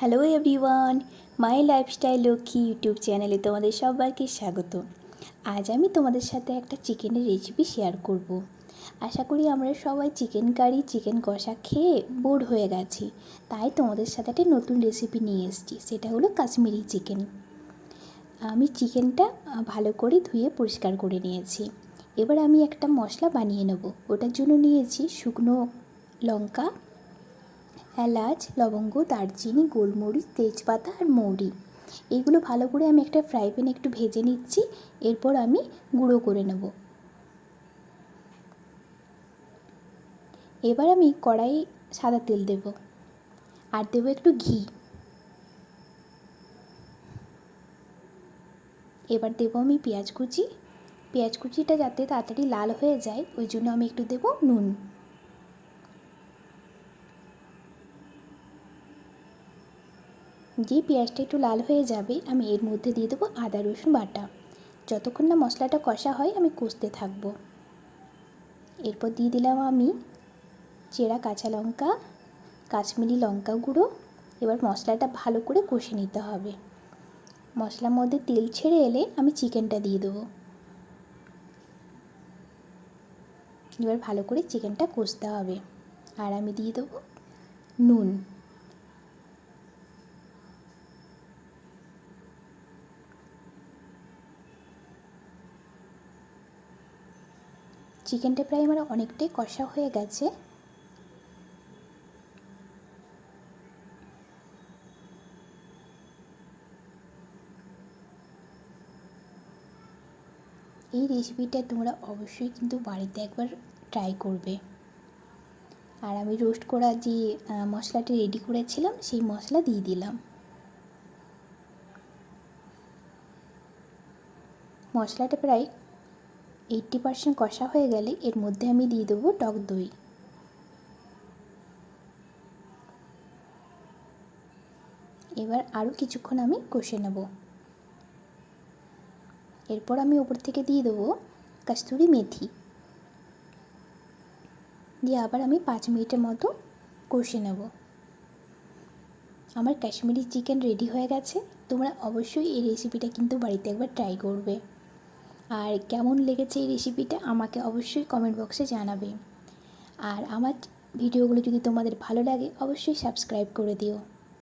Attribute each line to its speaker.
Speaker 1: Hello everyone, মাই lifestyle Lakshmi YouTube চ্যানেলে তোমাদের সবাইকে স্বাগত। আজ আমি তোমাদের সাথে একটা চিকেনের রেসিপি শেয়ার করব। আশা করি আমরা সবাই চিকেন কারি, চিকেন কষা খেয়ে বোর হয়ে গেছি, তাই তোমাদের সাথে একটা নতুন রেসিপি নিয়ে এসেছি। সেটা হলো কাশ্মীরি চিকেন। আমি চিকেনটা ভালো করে ধুয়ে পরিষ্কার করে নিয়েছি। এবার আমি একটা মশলা বানিয়ে নেব। ওটার জন্য নিয়েছি শুকনো লঙ্কা, এলাচ, লবঙ্গ, দারচিনি, গোলমরিচ, তেজপাতা আর মৌরি। এইগুলো ভালো করে আমি একটা ফ্রাই প্যানে একটু ভেজে নিচ্ছি। এরপর আমি গুঁড়ো করে নেব। এবার আমি কড়াই সাদা তেল দেব আর দেব একটু ঘি। এবার দেব আমি পেঁয়াজ কুচি। পেঁয়াজ কুচিটা যাতে তাড়াতাড়ি লাল হয়ে যায় ওই জন্য আমি একটু দেব নুন। যে পেঁয়াজটা একটু লাল হয়ে যাবে আমি এর মধ্যে দিয়ে দেবো আদা রসুন বাটা। যতক্ষণ না মশলাটা কষা হয় আমি কষতে থাকবো। এরপর দিয়ে দিলাম আমি চেরা কাঁচা লঙ্কা, কাশ্মীরি লঙ্কা গুঁড়ো। এবার মশলাটা ভালো করে কষে নিতে হবে। মশলার মধ্যে তেল ছেড়ে এলে আমি চিকেনটা দিয়ে দেবো। এবার ভালো করে চিকেনটা কষতে হবে আর আমি দিয়ে দেবো নুন। চিকেনটা প্রায় আমার অনেকটাই কষা হয়ে গেছে। এই রেসিপিটা তোমরা অবশ্যই কিন্তু বাড়িতে একবার ট্রাই করবে। আর আমি রোস্ট করা যে মশলাটা রেডি করেছিলাম সেই মশলা দিয়ে দিলাম। মশলাটা প্রায় 80% কষা হয়ে গেলে এর মধ্যে আমি দিয়ে দেবো টক দই। এবার আরও কিছুক্ষণ আমি কষে নেব। এরপর আমি ওপর থেকে দিয়ে দেবো কসুরি মেথি। দিয়ে আবার আমি 5 মিনিটের মতো কষে নেব। আমার কাশ্মীরি চিকেন রেডি হয়ে গেছে। তোমরা অবশ্যই এই রেসিপিটা কিন্তু বাড়িতে একবার ট্রাই করবে। আর কেমন লেগেছে এই রেসিপিটা আমাকে অবশ্যই কমেন্ট বক্সে জানাবে। আর আমার ভিডিওগুলো যদি তোমাদের ভালো লাগে অবশ্যই সাবস্ক্রাইব করে দিও।